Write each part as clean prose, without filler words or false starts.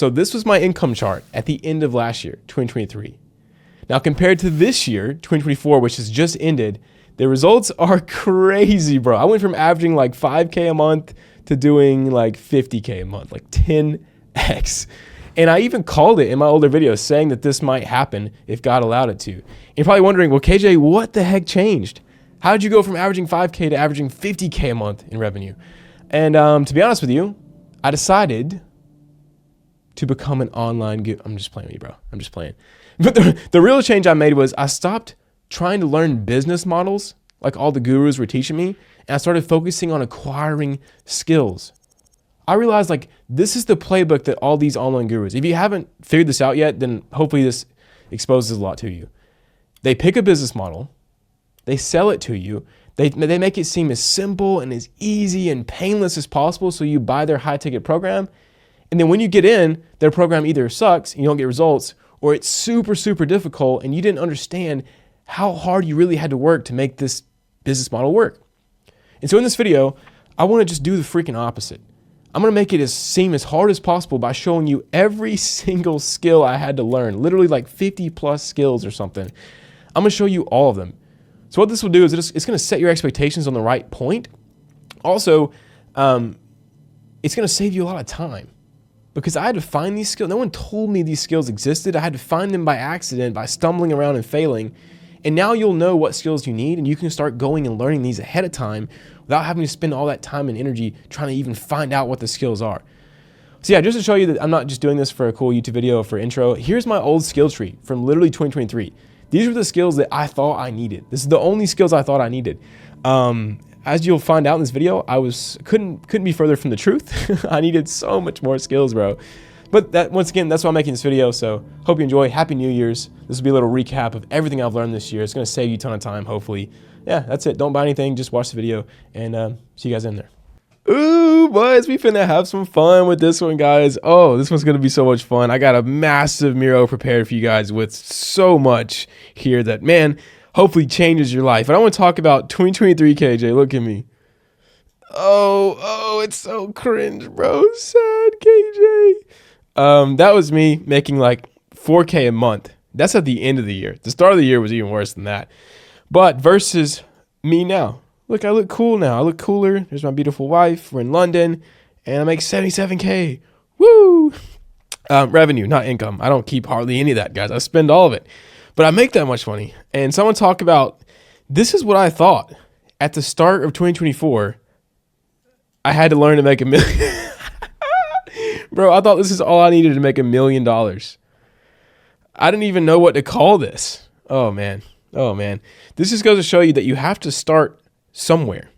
So this was my income chart at the end of last year, 2023. Now compared to this year, 2024, which has just ended, the results are crazy, bro. I went from averaging like 5K a month to doing like 50K a month, like 10X. And I even called it in my older videos saying that this might happen if God allowed it to. And you're probably wondering, well, KJ, what the heck changed? How did you go from averaging 5K to averaging 50K a month in revenue? And to be honest with you, I decided to become an online guru. I'm just playing with you, bro. I'm just playing. But the real change I made was I stopped trying to learn business models like all the gurus were teaching me, and I started focusing on acquiring skills. I realized like this is the playbook that all these online gurus, if you haven't figured this out yet, then hopefully this exposes a lot to you. They pick a business model, they sell it to you, they make it seem as simple and as easy and painless as possible, so you buy their high ticket program. And then when you get in, their program either sucks and you don't get results, or it's super, super difficult and you didn't understand how hard you really had to work to make this business model work. And so in this video, I want to just do the freaking opposite. I'm going to make it seem as hard as possible by showing you every single skill I had to learn, literally like 50 plus skills or something. I'm going to show you all of them. So what this will do is it's going to set your expectations on the right point. Also, it's going to save you a lot of time because I had to find these skills. No one told me these skills existed. I had to find them by accident, by stumbling around and failing. And now you'll know what skills you need and you can start going and learning these ahead of time without having to spend all that time and energy trying to even find out what the skills are. So yeah, just to show you that I'm not just doing this for a cool YouTube video or for intro, here's my old skill tree from literally 2023. These were the skills that I thought I needed. This is the only skills I thought I needed. As you'll find out in this video, I couldn't be further from the truth. I needed so much more skills, bro. But that, once again, that's why I'm making this video. So hope you enjoy. Happy New Year's. This will be a little recap of everything I've learned this year. It's going to save you a ton of time, hopefully. Yeah, that's it. Don't buy anything. Just watch the video and see you guys in there. Ooh, boys, we finna have some fun with this one, guys. Oh, this one's going to be so much fun. I got a massive Miro prepared for you guys with so much here that, man, hopefully changes your life. And I want to talk about 2023 KJ. Look at me. Oh, it's so cringe, bro. Sad KJ. That was me making like 4K a month. That's at the end of the year. The start of the year was even worse than that. But versus me now. Look, I look cool now. I look cooler. There's my beautiful wife. We're in London and I make 77K. Woo! Revenue, not income. I don't keep hardly any of that, guys. I spend all of it. But I make that much money. And someone talk about, this is what I thought. At the start of 2024, I had to learn to make $1 million. Bro, I thought this is all I needed to make $1 million. I didn't even know what to call this. Oh, man. This just goes to show you that you have to start somewhere.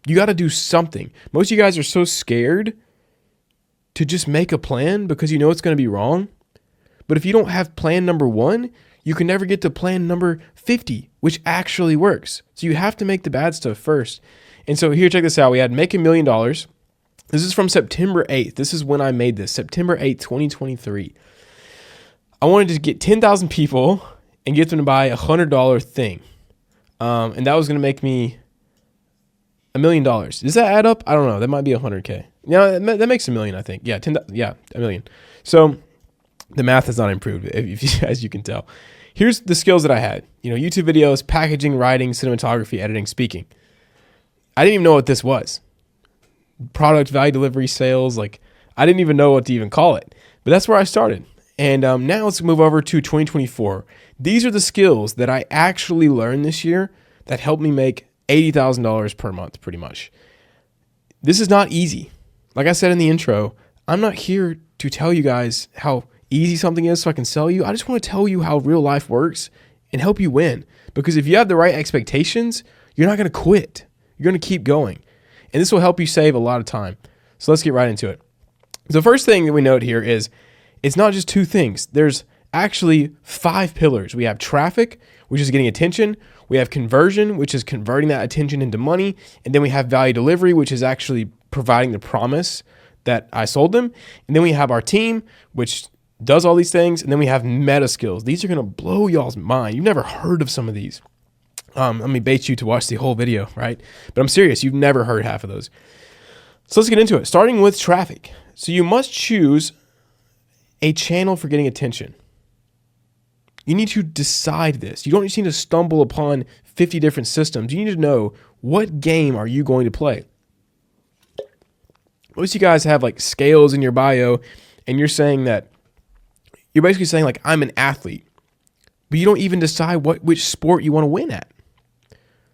You got to do something. Most of you guys are so scared to just make a plan because you know it's going to be wrong. But if you don't have plan number 1, you can never get to plan number 50, which actually works. So you have to make the bad stuff first. And so here, check this out. We had make $1 million. This is from September 8th. This is when I made this, September 8th, 2023. I wanted to get 10,000 people and get them to buy a $100 thing. And that was going to make me $1 million. Does that add up? I don't know. That might be 100K. Yeah, that makes $1 million, I think. Yeah, $1 million. So the math has not improved, as you can tell. Here's the skills that I had. YouTube videos, packaging, writing, cinematography, editing, speaking. I didn't even know what this was. Product, value delivery, sales. Like, I didn't even know what to even call it. But that's where I started. And now let's move over to 2024. These are the skills that I actually learned this year that helped me make $80,000 per month, pretty much. This is not easy. Like I said in the intro, I'm not here to tell you guys how easy something is so I can sell you. I just want to tell you how real life works and help you win. Because if you have the right expectations, you're not going to quit. You're going to keep going. And this will help you save a lot of time. So let's get right into it. The first thing that we note here is it's not just 2 things. There's actually 5 pillars. We have traffic, which is getting attention. We have conversion, which is converting that attention into money. And then we have value delivery, which is actually providing the promise that I sold them. And then we have our team, which does all these things. And then we have meta skills. These are going to blow y'all's mind. You've never heard of some of these. Let me bait you to watch the whole video, right? But I'm serious. You've never heard half of those. So let's get into it. Starting with traffic. So you must choose a channel for getting attention? You need to decide this. You don't just need to stumble upon 50 different systems. You need to know, what game are you going to play? Most of you guys have like scales in your bio, and you're basically saying like, I'm an athlete, but you don't even decide which sport you want to win at.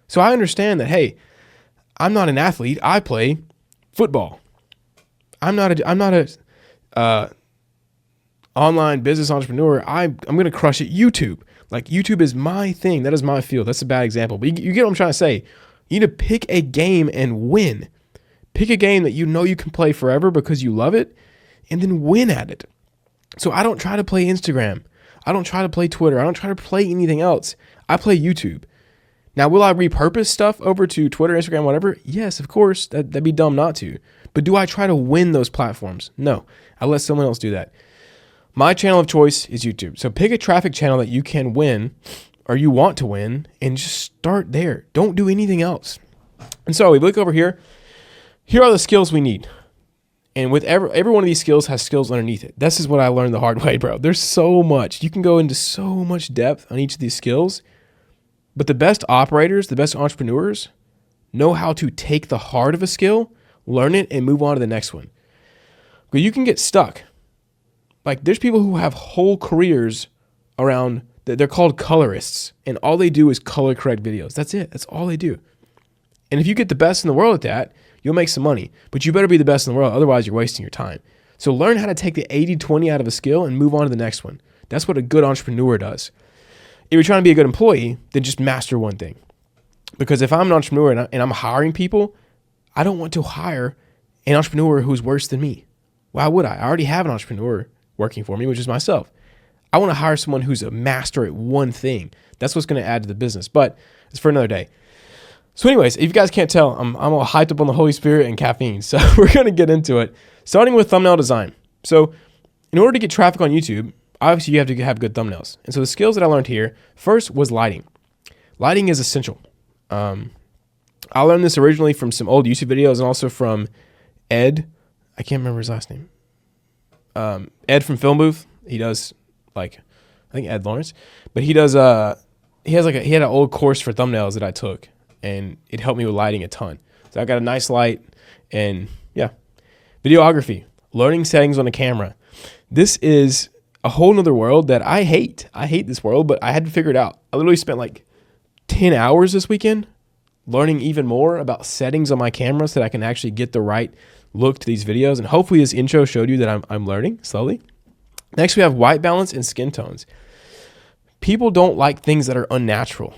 So I understand that, hey, I'm not an athlete. I play football. I'm not a online business entrepreneur. I'm going to crush at YouTube. Like, YouTube is my thing. That is my field. That's a bad example, but you get what I'm trying to say. You need to pick a game and win. Pick a game that you know you can play forever because you love it, and then win at it. So I don't try to play Instagram. I don't try to play Twitter. I don't try to play anything else. I play YouTube. Now, will I repurpose stuff over to Twitter, Instagram, whatever? Yes, of course. That'd be dumb not to. But do I try to win those platforms? No. I let someone else do that. My channel of choice is YouTube. So pick a traffic channel that you can win or you want to win and just start there. Don't do anything else. And so we look over here. Here are the skills we need. And with every one of these skills has skills underneath it. This is what I learned the hard way, bro. There's so much. You can go into so much depth on each of these skills. But the best operators, the best entrepreneurs know how to take the heart of a skill, learn it, and move on to the next one. But you can get stuck. Like, there's people who have whole careers around, they're called colorists, and all they do is color correct videos. That's it. That's all they do. And if you get the best in the world at that, you'll make some money. But you better be the best in the world, otherwise you're wasting your time. So learn how to take the 80-20 out of a skill and move on to the next one. That's what a good entrepreneur does. If you're trying to be a good employee, then just master one thing. Because if I'm an entrepreneur and I'm hiring people, I don't want to hire an entrepreneur who's worse than me. Why would I? I already have an entrepreneur working for me, which is myself. I want to hire someone who's a master at one thing. That's what's going to add to the business. But it's for another day. So anyways, if you guys can't tell, I'm all hyped up on the Holy Spirit and caffeine. So we're going to get into it. Starting with thumbnail design. So in order to get traffic on YouTube, obviously you have to have good thumbnails. And so the skills that I learned here, first was lighting. Lighting is essential. I learned this originally from some old YouTube videos and also from Ed. I can't remember his last name. Ed from Film Booth. He does I think Ed Lawrence, but he does, he had an old course for thumbnails that I took, and it helped me with lighting a ton. So I got a nice light, and yeah. Videography, learning settings on a camera. This is a whole nother world that I hate. I hate this world, but I had to figure it out. I literally spent like 10 hours this weekend learning even more about settings on my camera so that I can actually get the right look to these videos. And hopefully this intro showed you that I'm learning slowly. Next, we have white balance and skin tones. People don't like things that are unnatural.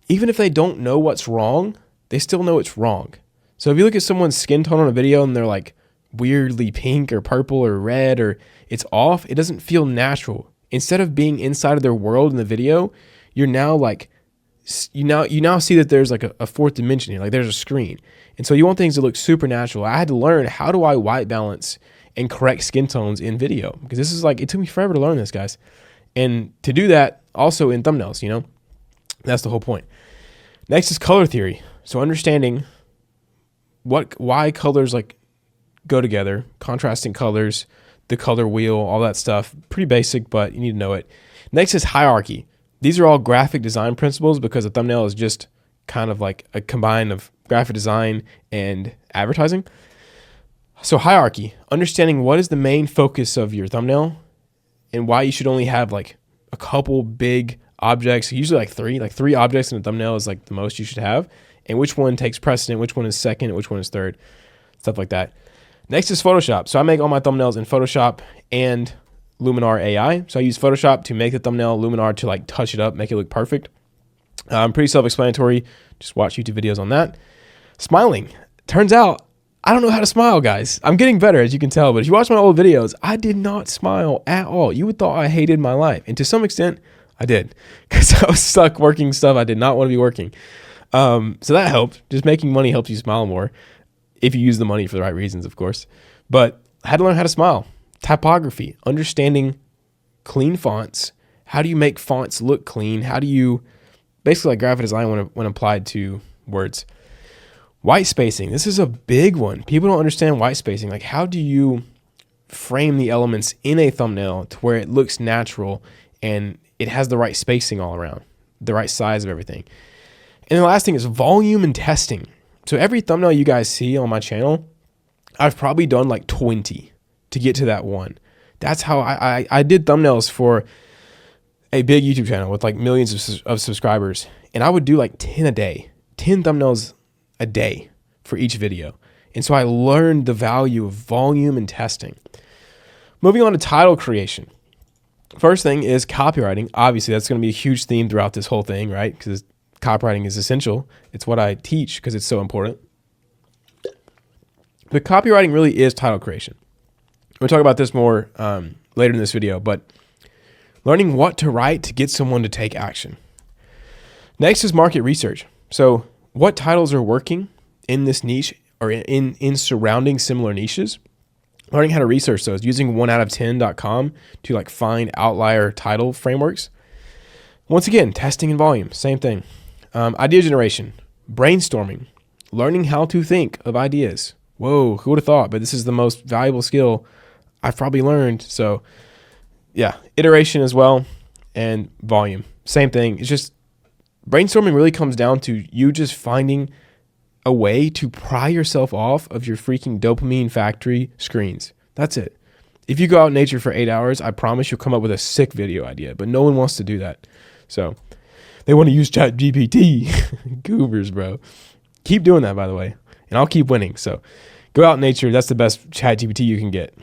Even if they don't know what's wrong, they still know it's wrong. So if you look at someone's skin tone on a video and they're like weirdly pink or purple or red or it's off, it doesn't feel natural. Instead of being inside of their world in the video, you're now like, you now see that there's like a fourth dimension here, like there's a screen. And so you want things to look supernatural. I had to learn, how do I white balance and correct skin tones in video? Because this is like, it took me forever to learn this, guys. And to do that also in thumbnails, that's the whole point. Next is color theory. So understanding why colors like go together, contrasting colors, the color wheel, all that stuff. Pretty basic, but you need to know it. Next is hierarchy. These are all graphic design principles because a thumbnail is just kind of like a combine of graphic design and advertising. So hierarchy, understanding what is the main focus of your thumbnail and why you should only have like a couple big objects, usually like three objects in a thumbnail is like the most you should have, and which one takes precedent, which one is second, which one is third, stuff like that. Next is Photoshop. So I make all my thumbnails in Photoshop and Luminar AI. So I use Photoshop to make the thumbnail, Luminar to like touch it up, make it look perfect. Pretty self-explanatory. Just watch YouTube videos on that. Smiling. Turns out I don't know how to smile, guys. I'm getting better, as you can tell, but if you watch my old videos, I did not smile at all. You would thought I hated my life. And to some extent, I did, because I was stuck working stuff I did not want to be working. So that helped. Just making money helps you smile more, if you use the money for the right reasons, of course. But I had to learn how to smile. Typography, understanding clean fonts. How do you make fonts look clean? How do you, basically like graphic design when applied to words. White spacing, this is a big one. People don't understand white spacing. Like, how do you frame the elements in a thumbnail to where it looks natural and it has the right spacing all around, the right size of everything. And the last thing is volume and testing. So every thumbnail you guys see on my channel, I've probably done like 20 to get to that one. That's how I did thumbnails for a big YouTube channel with like millions of subscribers. And I would do like 10 a day, 10 thumbnails a day for each video. And so I learned the value of volume and testing. Moving on to title creation. First thing is copywriting. Obviously, that's going to be a huge theme throughout this whole thing, right? Because copywriting is essential. It's what I teach because it's so important. But copywriting really is title creation. We'll talk about this more later in this video, but learning what to write to get someone to take action. Next is market research. So what titles are working in this niche or in surrounding similar niches? Learning how to research those, using 1outof10.com to like find outlier title frameworks. Once again, testing and volume, same thing. Idea generation, brainstorming, learning how to think of ideas. Whoa, who would have thought? But this is the most valuable skill I've probably learned. So yeah, iteration as well, and volume, same thing. It's just brainstorming really comes down to you just finding a way to pry yourself off of your freaking dopamine factory screens. That's it. If you go out in nature for 8 hours, I promise you'll come up with a sick video idea, but no one wants to do that. So they want to use ChatGPT. Goobers, bro. Keep doing that, by the way, and I'll keep winning. So go out in nature. That's the best ChatGPT you can get.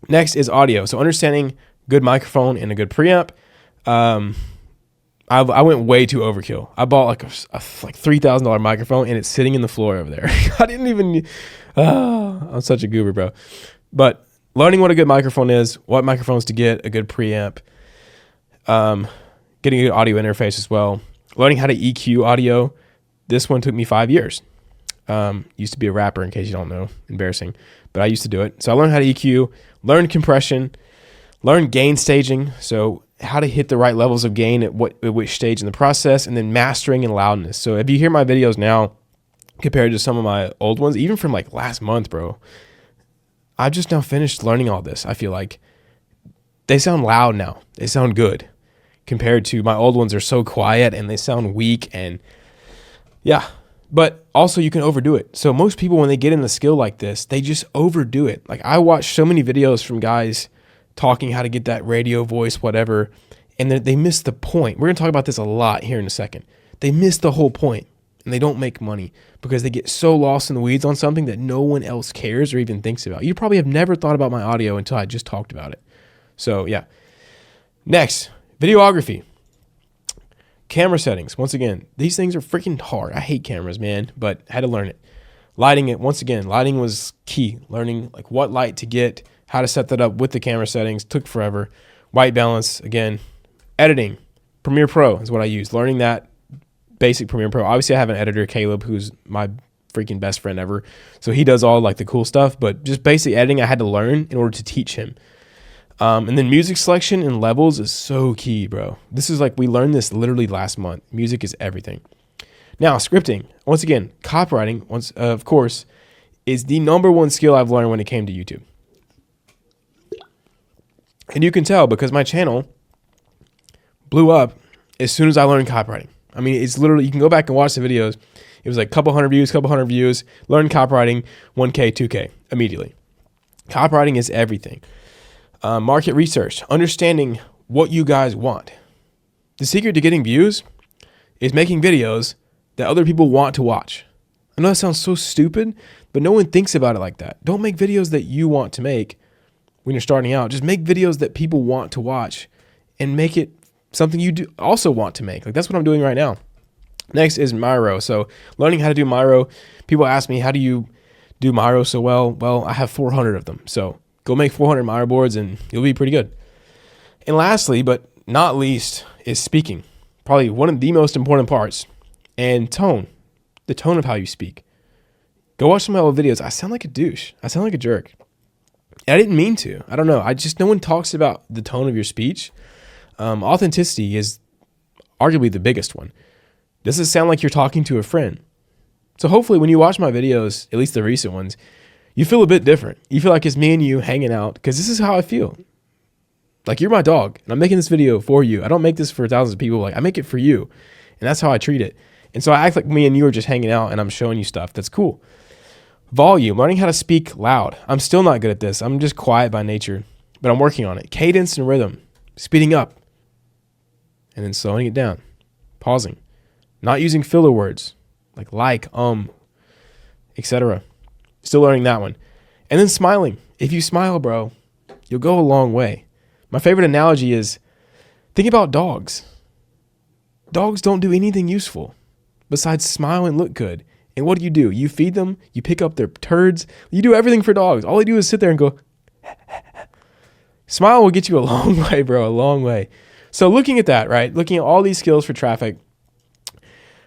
Next is audio. So understanding good microphone and a good preamp. I went way too overkill. I bought like a $3,000 microphone and it's sitting in the floor over there. I didn't even, I'm such a goober, bro. But learning what a good microphone is, what microphones to get, a good preamp, getting a good audio interface as well. Learning how to EQ audio. This one took me 5 years. Used to be a rapper, in case you don't know, embarrassing, but I used to do it. So I learned how to EQ, learned compression, learned gain staging. So how to hit the right levels of gain at which stage in the process, and then mastering and loudness. So if you hear my videos now compared to some of my old ones, even from like last month, bro, I've just now finished learning all this. I feel like they sound loud now. They sound good compared to my old ones are so quiet and they sound weak. And yeah, but also you can overdo it. So most people, when they get in the skill like this, they just overdo it. Like I watch so many videos from guys talking how to get that radio voice, whatever, and they miss the point. We're going to talk about this a lot here in a second. They miss the whole point, and they don't make money because they get so lost in the weeds on something that no one else cares or even thinks about. You probably have never thought about my audio until I just talked about it. So yeah. Next, videography. Camera settings. Once again, these things are freaking hard. I hate cameras, man, but I had to learn it. Lighting it. Once again, lighting was key. Learning like what light to get, how to set that up with the camera settings, took forever. White balance, again. Editing, Premiere Pro is what I use. Learning that basic Premiere Pro. Obviously, I have an editor, Caleb, who's my freaking best friend ever. So he does all like the cool stuff, but just basic editing I had to learn in order to teach him. And then music selection and levels is so key, bro. This is like, we learned this literally last month. Music is everything. Now, scripting. Once again, copywriting, of course, is the number one skill I've learned when it came to YouTube. And you can tell because my channel blew up as soon as I learned copywriting. I mean, it's literally, you can go back and watch the videos. It was like couple hundred views, learn copywriting, 1K, 2K, immediately. Copywriting is everything. Market research, understanding what you guys want. The secret to getting views is making videos that other people want to watch. I know that sounds so stupid, but no one thinks about it like that. Don't make videos that you want to make when you're starting out. Just make videos that people want to watch and make it something you do also want to make. Like that's what I'm doing right now. Next is Miro. So learning how to do Miro. People ask me, how do you do Miro so well? Well, I have 400 of them. So go make 400 Miro boards and you'll be pretty good. And lastly, but not least, is speaking. Probably one of the most important parts. And tone. The tone of how you speak. Go watch some of my old videos. I sound like a douche. I sound like a jerk. I didn't mean to. I don't know. No one talks about the tone of your speech. Authenticity is arguably the biggest one. Does it sound like you're talking to a friend? So hopefully when you watch my videos, at least the recent ones, you feel a bit different. You feel like it's me and you hanging out, because this is how I feel. Like, you're my dog, and I'm making this video for you. I don't make this for thousands of people. Like, I make it for you, and that's how I treat it. And so I act like me and you are just hanging out, and I'm showing you stuff that's cool. Volume, learning how to speak loud. I'm still not good at this. I'm just quiet by nature, but I'm working on it. Cadence and rhythm, speeding up, and then slowing it down, pausing, not using filler words like, etc. Still learning that one. And then smiling. If you smile, bro, you'll go a long way. My favorite analogy is, think about dogs. Dogs don't do anything useful besides smile and look good. And what do? You feed them, you pick up their turds, you do everything for dogs. All they do is sit there and go, smile will get you a long way, bro, a long way. So looking at that, right, looking at all these skills for traffic,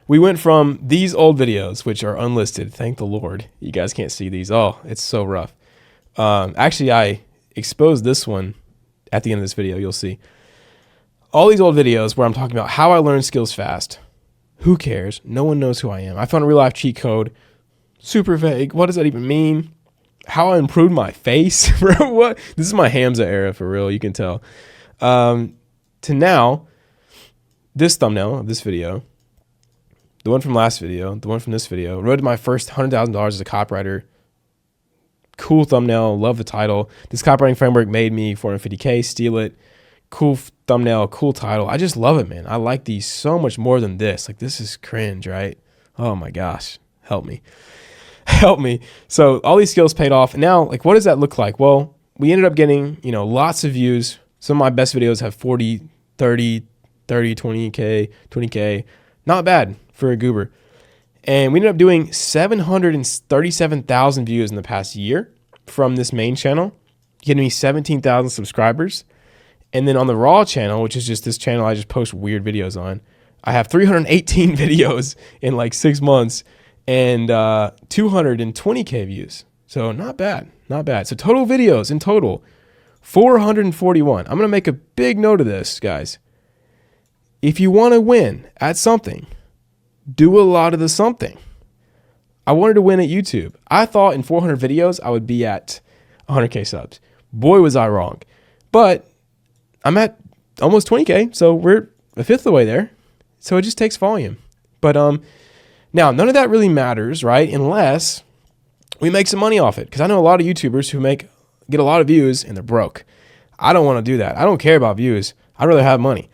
we went from these old videos, which are unlisted, thank the Lord. You guys can't see these. Oh, it's so rough. Actually, I exposed this one at the end of this video, you'll see. All these old videos where I'm talking about how I learned skills fast. Who cares? No one knows who I am. I found a real life cheat code. Super vague. What does that even mean? How I improved my face? Bro, what? This is my Hamza era for real. You can tell. To now, this thumbnail of this video, the one from last video, the one from this video, wrote my first $100,000 as a copywriter. Cool thumbnail. Love the title. This copywriting framework made me $450K. Steal it. Cool thumbnail, cool title. I just love it, man. I like these so much more than this. Like, this is cringe, right? Oh my gosh. Help me. Help me. So all these skills paid off. And now, like, what does that look like? Well, we ended up getting, lots of views. Some of my best videos have 40, 30, 20K, 20K. Not bad for a goober. And we ended up doing 737,000 views in the past year from this main channel, getting me 17,000 subscribers. And then on the Raw channel, which is just this channel I just post weird videos on, I have 318 videos in like 6 months and 220K views. So not bad, not bad. So total videos in total, 441. I'm going to make a big note of this, guys. If you want to win at something, do a lot of the something. I wanted to win at YouTube. I thought in 400 videos, I would be at 100K subs. Boy, was I wrong. But I'm at almost 20K, so we're a fifth of the way there. So it just takes volume. But now, none of that really matters, right? Unless we make some money off it. Because I know a lot of YouTubers who get a lot of views and they're broke. I don't want to do that. I don't care about views. I'd rather have money.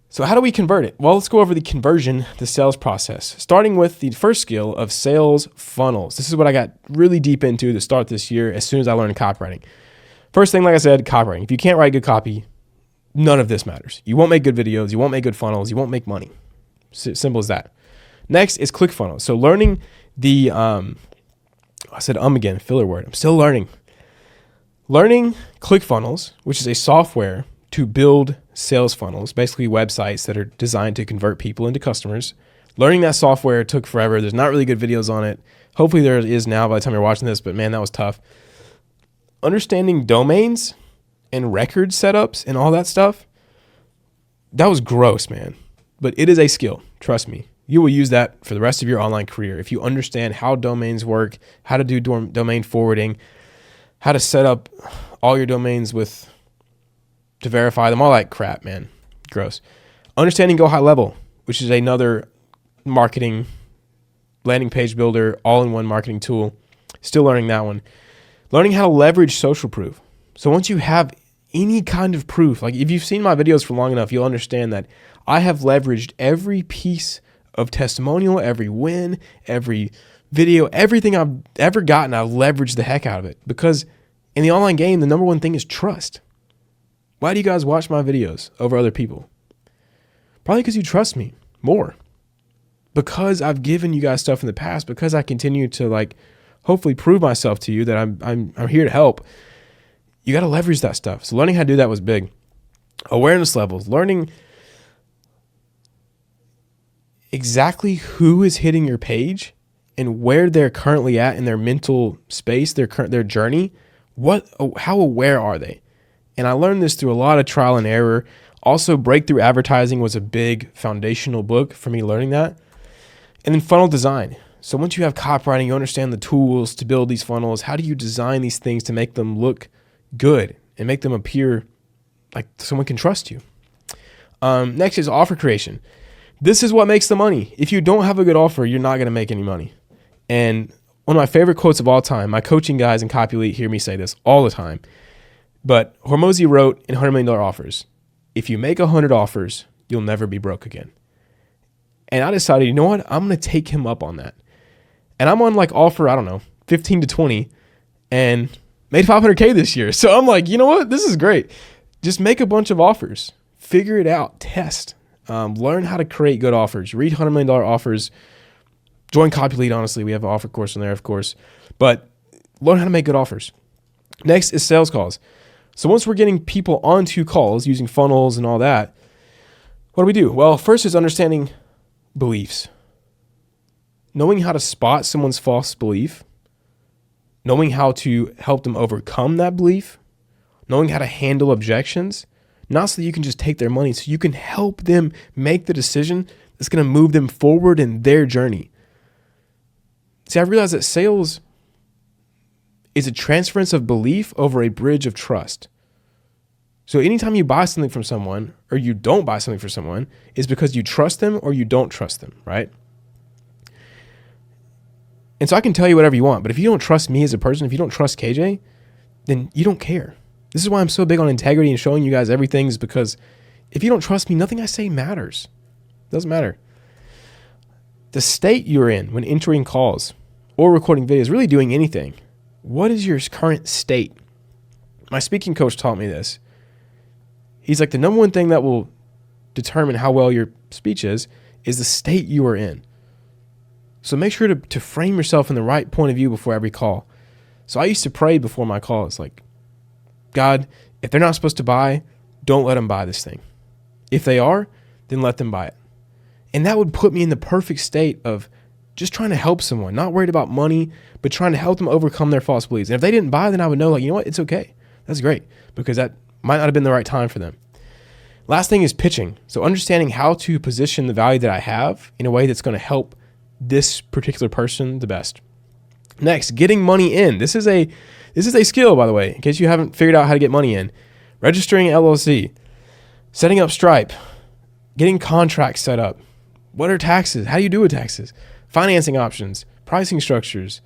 So how do we convert it? Well, let's go over the conversion, the sales process. Starting with the first skill of sales funnels. This is what I got really deep into to start this year as soon as I learned copywriting. First thing, like I said, copywriting. If you can't write good copy, none of this matters. You won't make good videos. You won't make good funnels. You won't make money. Simple as that. Next is ClickFunnels. So learning the, I said again, filler word. I'm still learning. Learning ClickFunnels, which is a software to build sales funnels, basically websites that are designed to convert people into customers. Learning that software took forever. There's not really good videos on it. Hopefully there is now by the time you're watching this, but man, that was tough. Understanding domains and record setups and all that stuff, that was gross, man. But it is a skill. Trust me. You will use that for the rest of your online career. If you understand how domains work, how to do domain forwarding, how to set up all your domains to verify them, all that crap, man. Gross. Understanding Go High Level, which is another marketing landing page builder, all-in-one marketing tool. Still learning that one. Learning how to leverage social proof. So once you have any kind of proof, like if you've seen my videos for long enough, you'll understand that I have leveraged every piece of testimonial, every win, every video, everything I've ever gotten, I've leveraged the heck out of it. Because in the online game, the number one thing is trust. Why do you guys watch my videos over other people? Probably because you trust me more. Because I've given you guys stuff in the past, because I continue to hopefully prove myself to you that I'm here to help. You got to leverage that stuff. So learning how to do that was big. Awareness levels, learning exactly who is hitting your page and where they're currently at in their mental space, their journey. How aware are they? And I learned this through a lot of trial and error. Also, Breakthrough Advertising was a big foundational book for me learning that. And then funnel design. So once you have copywriting, you understand the tools to build these funnels. How do you design these things to make them look good and make them appear like someone can trust you? Next is offer creation. This is what makes the money. If you don't have a good offer, you're not going to make any money. And one of my favorite quotes of all time, my coaching guys in Copy Elite hear me say this all the time, but Hormozi wrote in $100 Million Offers, if you make 100 offers, you'll never be broke again. And I decided, you know what? I'm going to take him up on that. And I'm on like offer, 15 to 20 and made $500K this year. So I'm like, you know what? This is great. Just make a bunch of offers, figure it out, test, learn how to create good offers, read $100 Million Offers, join Copy Elite. Honestly, we have an offer course in there, of course, but learn how to make good offers. Next is sales calls. So once we're getting people onto calls using funnels and all that, what do? Well, first is understanding beliefs. Knowing how to spot someone's false belief, knowing how to help them overcome that belief, knowing how to handle objections, not so that you can just take their money, so you can help them make the decision that's going to move them forward in their journey. See, I realized that sales is a transference of belief over a bridge of trust. So anytime you buy something from someone or you don't buy something from someone, is because you trust them or you don't trust them, right? And so I can tell you whatever you want, but if you don't trust me as a person, if you don't trust KJ, then you don't care. This is why I'm so big on integrity and showing you guys everything, is because if you don't trust me, nothing I say matters. It doesn't matter. The state you're in when entering calls or recording videos, really doing anything, what is your current state? My speaking coach taught me this. He's like, the number one thing that will determine how well your speech is the state you are in. So make sure to frame yourself in the right point of view before every call. So I used to pray before my calls, like, God, if they're not supposed to buy, don't let them buy this thing. If they are, then let them buy it. And that would put me in the perfect state of just trying to help someone, not worried about money, but trying to help them overcome their false beliefs. And if they didn't buy, then I would know, like, you know what, it's okay. That's great, because that might not have been the right time for them. Last thing is pitching. So understanding how to position the value that I have in a way that's going to help this particular person the best. Next, getting money in. This is a skill, by the way, in case you haven't figured out how to get money in. Registering LLC, setting up Stripe, getting contracts set up. What are taxes? How do you do with taxes? Financing options, pricing structures.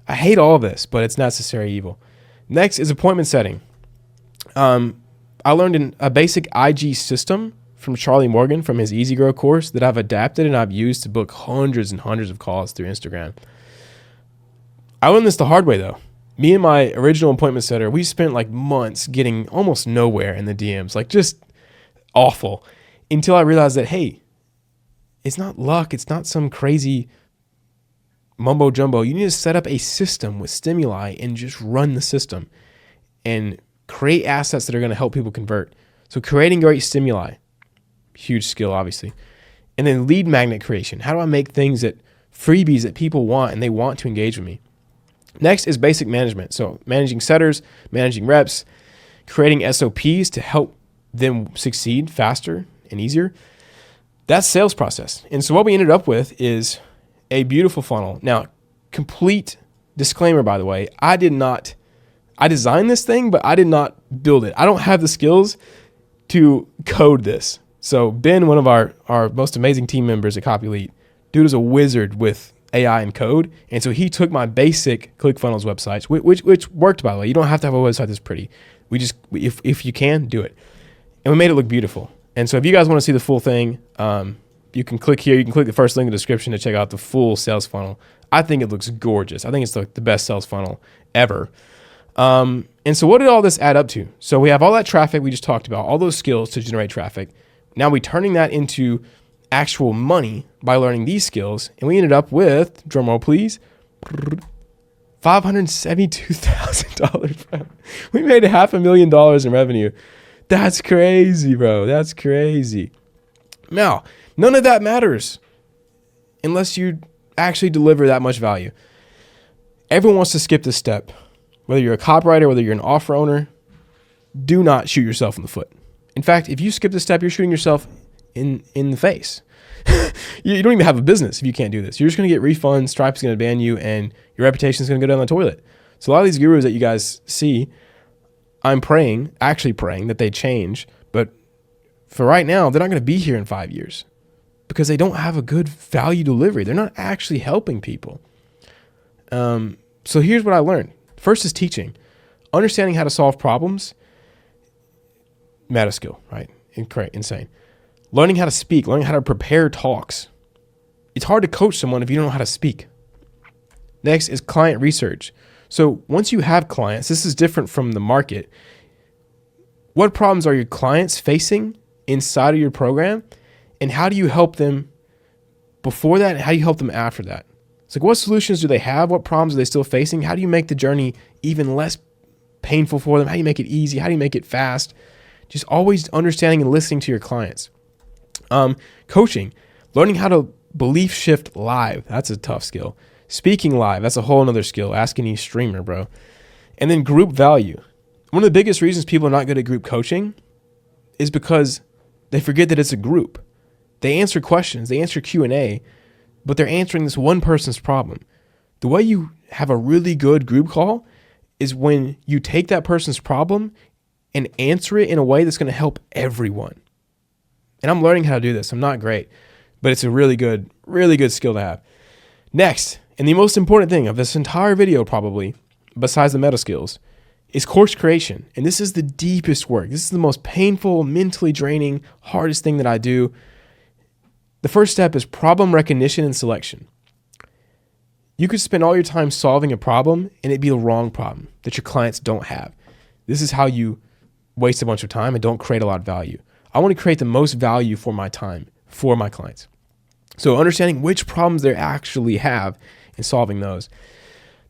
I hate all of this, but it's necessary evil. Next is appointment setting. I learned a basic IG system from Charlie Morgan from his Easy Grow course that I've adapted and I've used to book hundreds and hundreds of calls through Instagram. I learned this the hard way though. Me and my original appointment setter, we spent like months getting almost nowhere in the DMs, like just awful, until I realized that, hey, it's not luck. It's not some crazy mumbo jumbo. You need to set up a system with stimuli and just run the system and create assets that are going to help people convert. So creating great stimuli, huge skill, obviously. And then lead magnet creation. How do I make things that freebies that people want and they want to engage with me? Next is basic management. So managing setters, managing reps, creating SOPs to help them succeed faster and easier. That's sales process. And so what we ended up with is a beautiful funnel. Now, complete disclaimer, by the way, I designed this thing, but I did not build it. I don't have the skills to code this. So Ben, one of our most amazing team members at Copy Elite, dude is a wizard with AI and code. And so he took my basic ClickFunnels websites, which worked, by the way. You don't have to have a website that's pretty. If you can, do it. And we made it look beautiful. And so if you guys want to see the full thing, you can click here. You can click the first link in the description to check out the full sales funnel. I think it looks gorgeous. I think it's the best sales funnel ever. And so what did all this add up to? So we have all that traffic we just talked about, all those skills to generate traffic. Now we're turning that into actual money by learning these skills. And we ended up with, drum roll please, $572,000. We made $500,000 in revenue. That's crazy, bro. That's crazy. Now, none of that matters unless you actually deliver that much value. Everyone wants to skip this step. Whether you're a copywriter, whether you're an offer owner, do not shoot yourself in the foot. In fact, if you skip this step, you're shooting yourself in the face. You don't even have a business if you can't do this. You're just going to get refunds. Stripe's going to ban you, and your reputation is going to go down the toilet. So a lot of these gurus that you guys see, I'm actually praying that they change. But for right now, they're not going to be here in 5 years because they don't have a good value delivery. They're not actually helping people. So here's what I learned. First is teaching. Understanding how to solve problems, meta skill, right? Insane. Learning how to speak, learning how to prepare talks. It's hard to coach someone if you don't know how to speak. Next is client research. So once you have clients, this is different from the market. What problems are your clients facing inside of your program? And how do you help them before that? And how do you help them after that? It's like, what solutions do they have? What problems are they still facing? How do you make the journey even less painful for them? How do you make it easy? How do you make it fast? Just always understanding and listening to your clients. Coaching, learning how to belief shift live. That's a tough skill. Speaking live, that's a whole nother skill. Ask any streamer, bro. And then group value. One of the biggest reasons people are not good at group coaching is because they forget that it's a group. They answer questions, they answer Q&A, but they're answering this one person's problem. The way you have a really good group call is when you take that person's problem and answer it in a way that's going to help everyone. And I'm learning how to do this. I'm not great, but it's a really good skill to have. Next, and the most important thing of this entire video probably, besides the meta skills, is course creation. And this is the deepest work. This is the most painful, mentally draining, hardest thing that I do. The first step is problem recognition and selection. You could spend all your time solving a problem and it'd be the wrong problem that your clients don't have. This is how you waste a bunch of time and don't create a lot of value. I want to create the most value for my time, for my clients. So understanding which problems they actually have and solving those.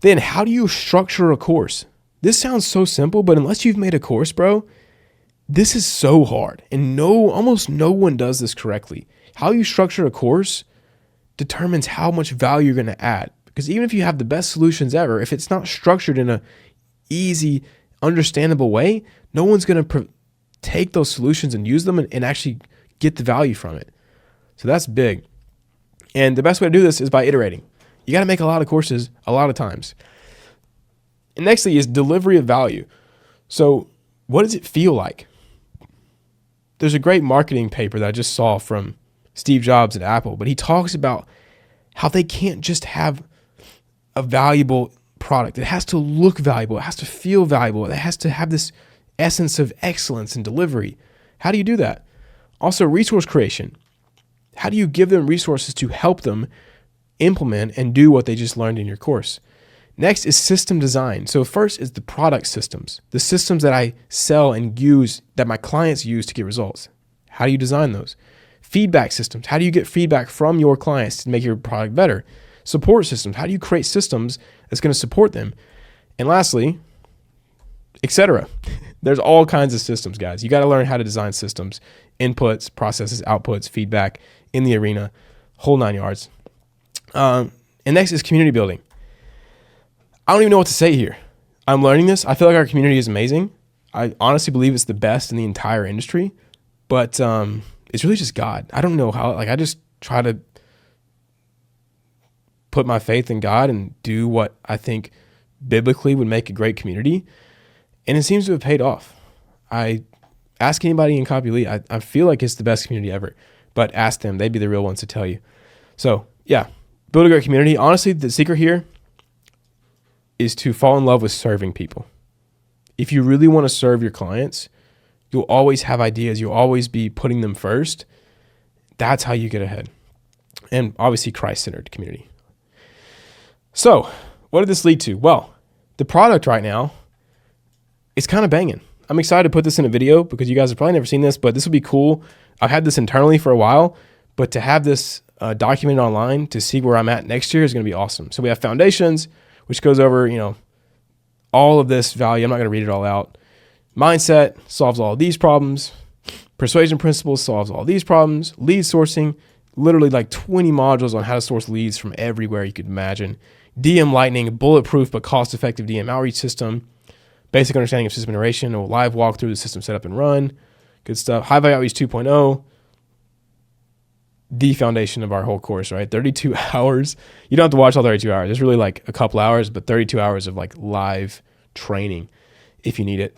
Then how do you structure a course? This sounds so simple, but unless you've made a course, bro, this is so hard. And almost no one does this correctly. How you structure a course determines how much value you're going to add. Because even if you have the best solutions ever, if it's not structured in a easy, understandable way, no one's going to take those solutions and use them and actually get the value from it. So that's big. And the best way to do this is by iterating. You got to make a lot of courses a lot of times. And nextly is delivery of value. So what does it feel like? There's a great marketing paper that I just saw from Steve Jobs at Apple, but he talks about how they can't just have a valuable product. It has to look valuable. It has to feel valuable. It has to have this essence of excellence and delivery. How do you do that? Also, resource creation. How do you give them resources to help them implement and do what they just learned in your course? Next is system design. So first is the product systems, the systems that I sell and use, that my clients use to get results. How do you design those? Feedback systems. How do you get feedback from your clients to make your product better? Support systems. How do you create systems that's going to support them? And lastly, etc. There's all kinds of systems, guys. You got to learn how to design systems, inputs, processes, outputs, feedback in the arena, whole 9 yards. And next is community building. I don't even know what to say here. I'm learning this. I feel like our community is amazing. I honestly believe it's the best in the entire industry, but it's really just God. I don't know how, I just try to put my faith in God and do what I think biblically would make a great community. And it seems to have paid off. I ask anybody in Copy Elite, I feel like it's the best community ever, but ask them, they'd be the real ones to tell you. So yeah, build a great community. Honestly, the secret here is to fall in love with serving people. If you really want to serve your clients, you'll always have ideas. You'll always be putting them first. That's how you get ahead. And obviously Christ-centered community. So what did this lead to? Well, the product right now, it's kind of banging. I'm excited to put this in a video because you guys have probably never seen this, but this will be cool. I've had this internally for a while, but to have this documented online to see where I'm at next year is going to be awesome. So we have foundations, which goes over, all of this value. I'm not going to read it all out. Mindset solves all of these problems. Persuasion principles solves all these problems. Lead sourcing, literally like 20 modules on how to source leads from everywhere you could imagine. DM Lightning, bulletproof but cost-effective DM outreach system. Basic understanding of system integration, a live walkthrough, the system setup and run. Good stuff. High Value Outreach 2.0. the foundation of our whole course, right? 32 hours. You don't have to watch all 32 hours. It's really like a couple hours, but 32 hours of like live training if you need it.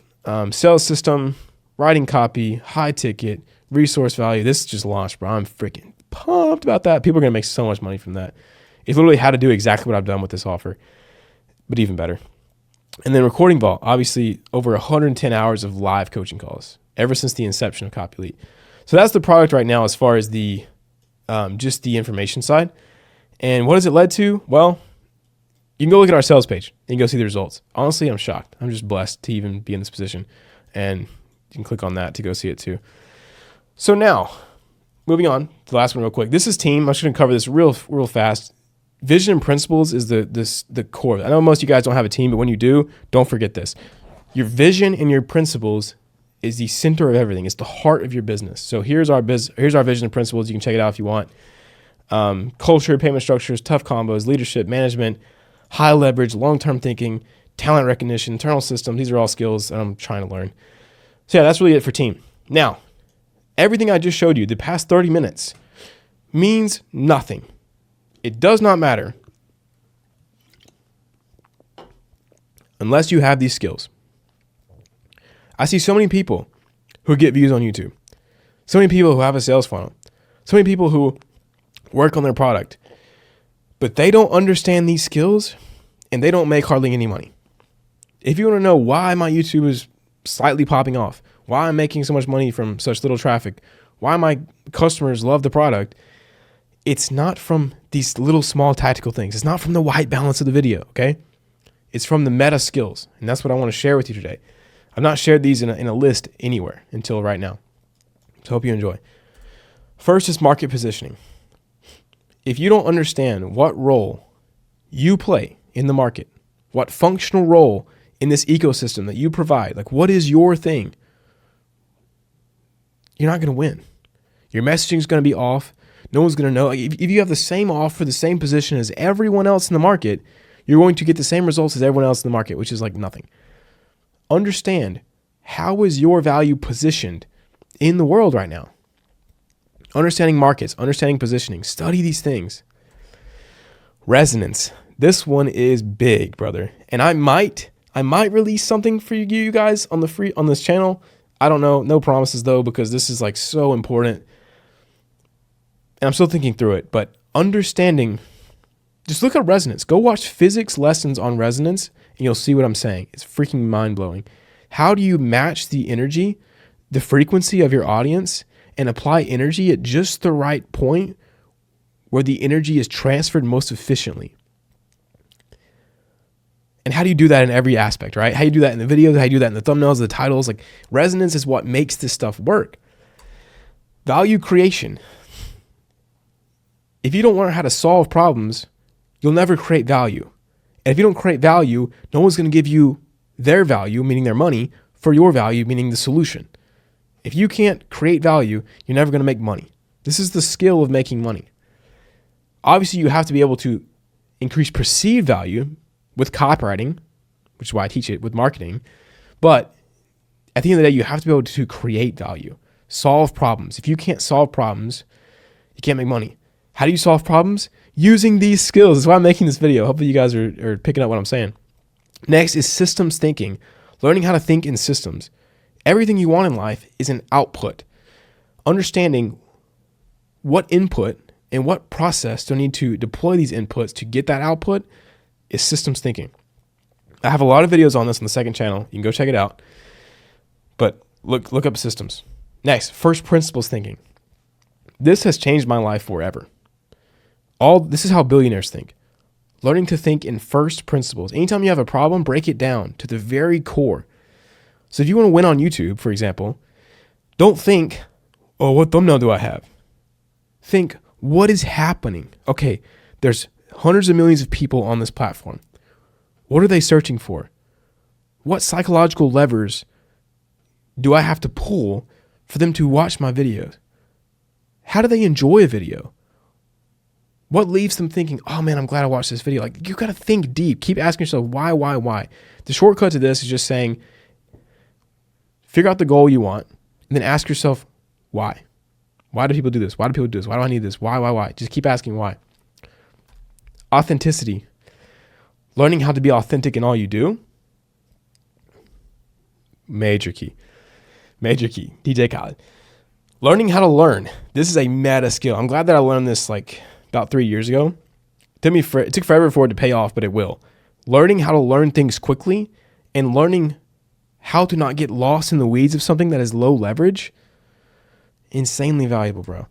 Sales system, writing copy, high ticket, resource value. This just launched, bro. I'm freaking pumped about that. People are going to make so much money from that. It's literally how to do exactly what I've done with this offer, but even better. And then Recording Vault, obviously over 110 hours of live coaching calls ever since the inception of CopyElite. So that's the product right now as far as the just the information side. And what has it led to? Well, you can go look at our sales page and go see the results. Honestly, I'm shocked. I'm just blessed to even be in this position. And you can click on that to go see it too. So now, moving on to the last one real quick. This is team. I'm just going to cover this real fast. Vision and principles is the core. I know most of you guys don't have a team, but when you do, don't forget this. Your vision and your principles is the center of everything. It's the heart of your business. So here's our vision and principles. You can check it out if you want. Culture, payment structures, tough combos, leadership, management, high leverage, long-term thinking, talent recognition, internal systems. These are all skills that I'm trying to learn. So yeah, that's really it for team. Now, everything I just showed you, the past 30 minutes, means nothing. It does not matter unless you have these skills. I see so many people who get views on YouTube, so many people who have a sales funnel, so many people who work on their product, but they don't understand these skills and they don't make hardly any money. If you want to know why my YouTube is slightly popping off, why I'm making so much money from such little traffic, why my customers love the product, it's not from these little small tactical things. It's not from the white balance of the video, okay? It's from the meta skills, and that's what I want to share with you today. I've not shared these in a list anywhere until right now, so hope you enjoy. First is market positioning. If you don't understand what role you play in the market, what functional role in this ecosystem that you provide, like what is your thing, you're not going to win. Your messaging is going to be off. No one's going to know. Like if you have the same offer, the same position as everyone else in the market, you're going to get the same results as everyone else in the market, which is like nothing. Understand, how is your value positioned in the world right now? Understanding markets, understanding positioning, study these things. Resonance. This one is big, brother. And I might release something for you guys on this channel. I don't know. No promises though, because this is like so important. And I'm still thinking through it, but understanding, just look at resonance. Go watch physics lessons on resonance and you'll see what I'm saying. It's freaking mind-blowing. How do you match the energy, the frequency of your audience, and apply energy at just the right point where the energy is transferred most efficiently? And how do you do that in every aspect, right? How do you do that in the videos? How do you do that in the thumbnails, the titles? Like resonance is what makes this stuff work. Value creation. If you don't learn how to solve problems, you'll never create value. And if you don't create value, no one's going to give you their value, meaning their money, for your value, meaning the solution. If you can't create value, you're never going to make money. This is the skill of making money. Obviously, you have to be able to increase perceived value with copywriting, which is why I teach it with marketing. But at the end of the day, you have to be able to create value, solve problems. If you can't solve problems, you can't make money. How do you solve problems? Using these skills. That's why I'm making this video. Hopefully you guys are picking up what I'm saying. Next is systems thinking. Learning how to think in systems. Everything you want in life is an output. Understanding what input and what process do I need to deploy these inputs to get that output is systems thinking. I have a lot of videos on this on the second channel. You can go check it out. But look up systems. Next, first principles thinking. This has changed my life forever. This is how billionaires think. Learning to think in first principles. Anytime you have a problem, break it down to the very core. So if you want to win on YouTube, for example, don't think, oh, what thumbnail do I have? Think, what is happening? Okay, there's hundreds of millions of people on this platform. What are they searching for? What psychological levers do I have to pull for them to watch my videos? How do they enjoy a video? What leaves them thinking, oh man, I'm glad I watched this video? Like, you got to think deep. Keep asking yourself, why? The shortcut to this is just saying, figure out the goal you want, and then ask yourself, why? Why do people do this? Why do people do this? Why do I need this? Why? Just keep asking why. Authenticity. Learning how to be authentic in all you do. Major key. DJ Khaled. Learning how to learn. This is a meta skill. I'm glad that I learned this like about 3 years ago. It took forever for it to pay off, but it will. Learning how to learn things quickly and learning how to not get lost in the weeds of something that is low leverage. Insanely valuable, bro.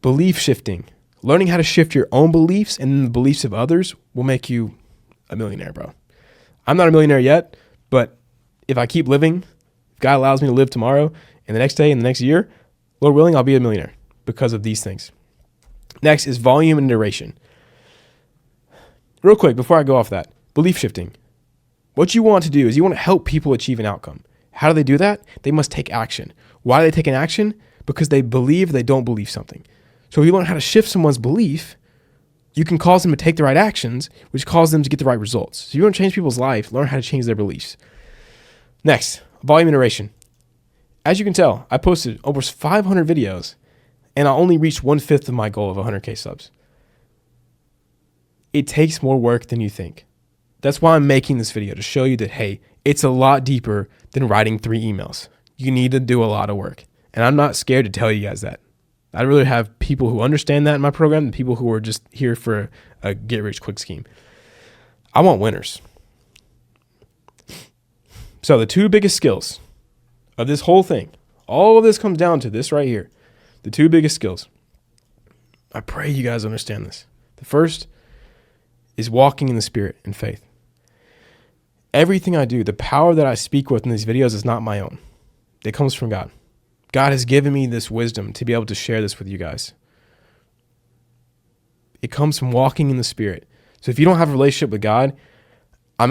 Belief shifting. Learning how to shift your own beliefs and the beliefs of others will make you a millionaire, bro. I'm not a millionaire yet, but if I keep living, if God allows me to live tomorrow and the next day and the next year, Lord willing, I'll be a millionaire because of these things. Next is volume and duration. Real quick, before I go off that, belief shifting. What you want to do is you want to help people achieve an outcome. How do they do that? They must take action. Why do they take an action? Because they believe they don't believe something. So if you learn how to shift someone's belief, you can cause them to take the right actions, which cause them to get the right results. So if you want to change people's life, learn how to change their beliefs. Next, volume and duration. As you can tell, I posted over 500 videos and I only reached 1/5 of my goal of 100K subs. It takes more work than you think. That's why I'm making this video, to show you that, hey, it's a lot deeper than writing 3 emails. You need to do a lot of work. And I'm not scared to tell you guys that. I'd rather have people who understand that in my program than people who are just here for a get-rich-quick scheme. I want winners. So the 2 biggest skills of this whole thing, all of this comes down to this right here. The 2 biggest skills. I pray you guys understand this. The first is walking in the Spirit and faith. Everything I do, the power that I speak with in these videos is not my own. It comes from God. God has given me this wisdom to be able to share this with you guys. It comes from walking in the Spirit. So if you don't have a relationship with God, I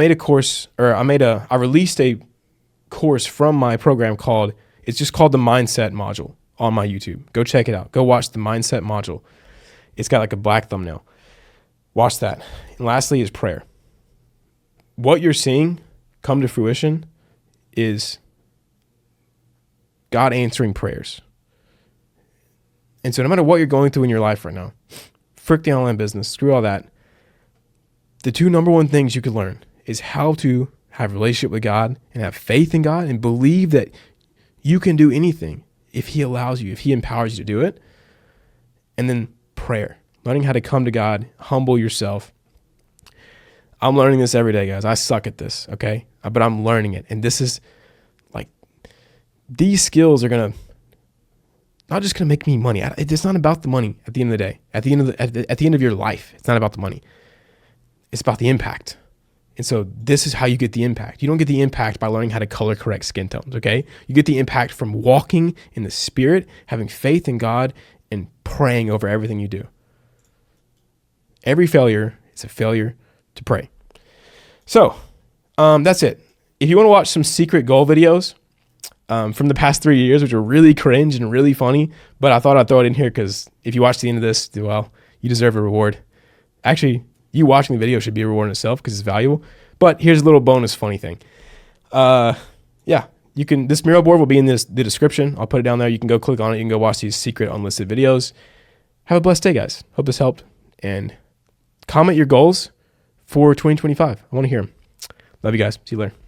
released a course from my program it's just called the Mindset module on my YouTube. Go check it out. Go watch the Mindset module. It's got like a black thumbnail. Watch that. And lastly is prayer. What you're seeing come to fruition is God answering prayers. And so no matter what you're going through in your life right now, frick the online business, screw all that, the 2 number 1 things you could learn is how to have a relationship with God and have faith in God and believe that you can do anything if He allows you, if He empowers you to do it. And then prayer, learning how to come to God, humble yourself. I'm learning this every day, guys. I suck at this, okay? But I'm learning it. And this is like, these skills are not just going to make me money. It's not about the money at the end of the day. At the end of your life, it's not about the money. It's about the impact. And so this is how you get the impact. You don't get the impact by learning how to color correct skin tones, okay? You get the impact from walking in the Spirit, having faith in God, and praying over everything you do. Every failure is a failure to pray. So that's it. If you want to watch some secret goal videos from the past 3 years, which are really cringe and really funny, but I thought I'd throw it in here because if you watch the end of this, well, you deserve a reward. Actually, you watching the video should be a reward in itself because it's valuable. But here's a little bonus funny thing. This mural board will be in the description. I'll put it down there. You can go click on it. You can go watch these secret unlisted videos. Have a blessed day, guys. Hope this helped. And comment your goals for 2025. I want to hear them. Love you guys. See you later.